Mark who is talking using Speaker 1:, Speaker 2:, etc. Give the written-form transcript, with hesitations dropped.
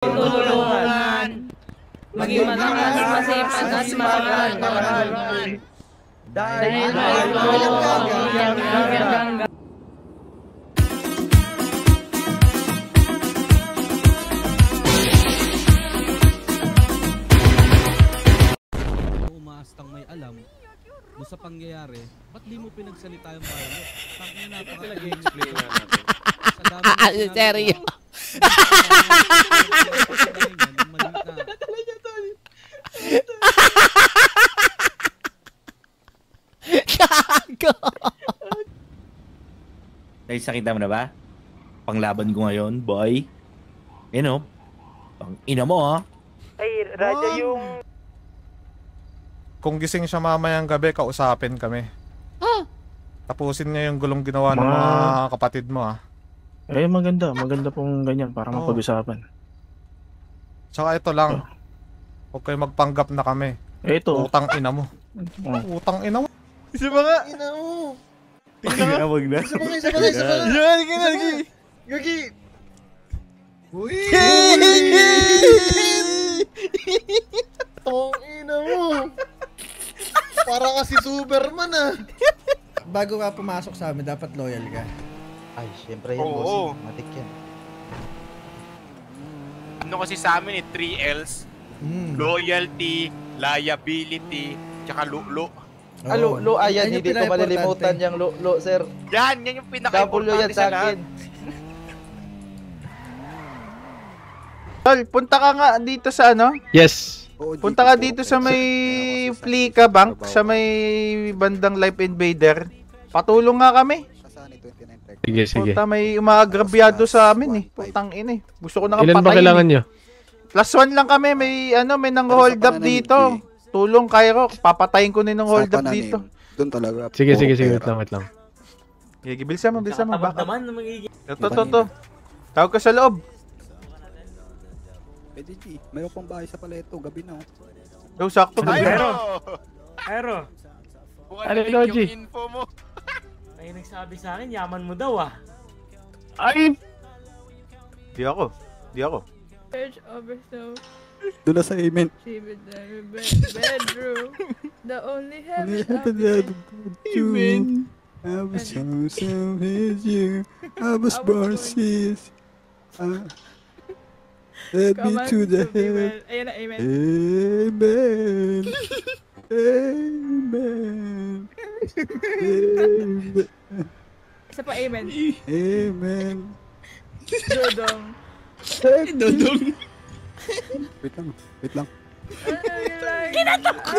Speaker 1: Tulungan. Maging malakas, masipag at marangal. Dahil ito ang hanggang.
Speaker 2: Umaastang may alam doon sa pangyayari, ba't di mo pinagsalita yung pilot? Tangina na, napaka-explain nga natin. Sa dami ng
Speaker 3: seryo. Gago!
Speaker 4: Nakita mo na ba? Panglaban ko ngayon, boy. Yan o. Pang ina mo, ha?
Speaker 5: Ay, Raja yung...
Speaker 6: Kung gising siya mamayang gabi, kausapin kami. Tapusin niya yung gulong ginawa ng mga kapatid mo, ha?
Speaker 7: Eh, maganda. Maganda pong ganyan para mapag-usapan.
Speaker 6: Tsaka ito lang. Huwag kayo magpanggap na kami.
Speaker 7: Eh, ito.
Speaker 6: Utang ina mo. Utang ina mo.
Speaker 5: Isa ba nga?
Speaker 6: Ina mo.
Speaker 4: Ina mo na.
Speaker 5: Isa ba nga? Isa ba nga? Isa ba nga?
Speaker 6: Gagi.
Speaker 5: Gagi! Uy! Tong ina mo. Para kasi Superman, ah.
Speaker 8: Bago ka pumasok sa amin, dapat loyal ka.
Speaker 5: Ay, syempre yan, boss. Matik yan.
Speaker 9: Ano kasi sa amin 3 L's. Loyalty, liability, tsaka lo.
Speaker 5: Lo, ayan, hindi ko malilimutan yung lo, sir.
Speaker 9: Yan yung pinaka-importante sa lahat.
Speaker 10: Tol, punta ka nga dito sa ano?
Speaker 7: Yes.
Speaker 10: Punta ka dito sa may Flica Bank, sa may bandang Life Invader. Patulong nga kami.
Speaker 7: Sige, sige.
Speaker 10: Punta, may umaagrabyado sa amin eh. Putang ina eh. Gusto ko na
Speaker 7: Ilan ba kailangan nyo?
Speaker 10: +1 lang kami, may nang hold up dito. Tulong Cairo, papatayin ko na ng hold up dito.
Speaker 8: Doon talaga.
Speaker 7: Sige, wait lang.
Speaker 10: Sige, bilisan mo. Ito. Tawag ka sa loob.
Speaker 8: Pwede, G. Mayroon pang bahay sa Paleto, gabi na.
Speaker 10: Sakto.
Speaker 9: Aero.
Speaker 7: Ano, Logi?
Speaker 9: Yung info mo.
Speaker 1: May nagsabi sa akin, yaman mo daw ah.
Speaker 7: Ay!
Speaker 10: Di ako.
Speaker 1: Search overflow.
Speaker 8: Doon na sa amen.
Speaker 1: Bedroom. The only heaven
Speaker 8: Amen. I was so with you. I was born sis. Let me to the heaven.
Speaker 1: Ayan na, amen.
Speaker 8: Amen. Amen. Amen.
Speaker 1: Isa pa, amen.
Speaker 8: Amen.
Speaker 1: Dodong.
Speaker 8: Dodong. Wait lang.
Speaker 1: Kinatok ko!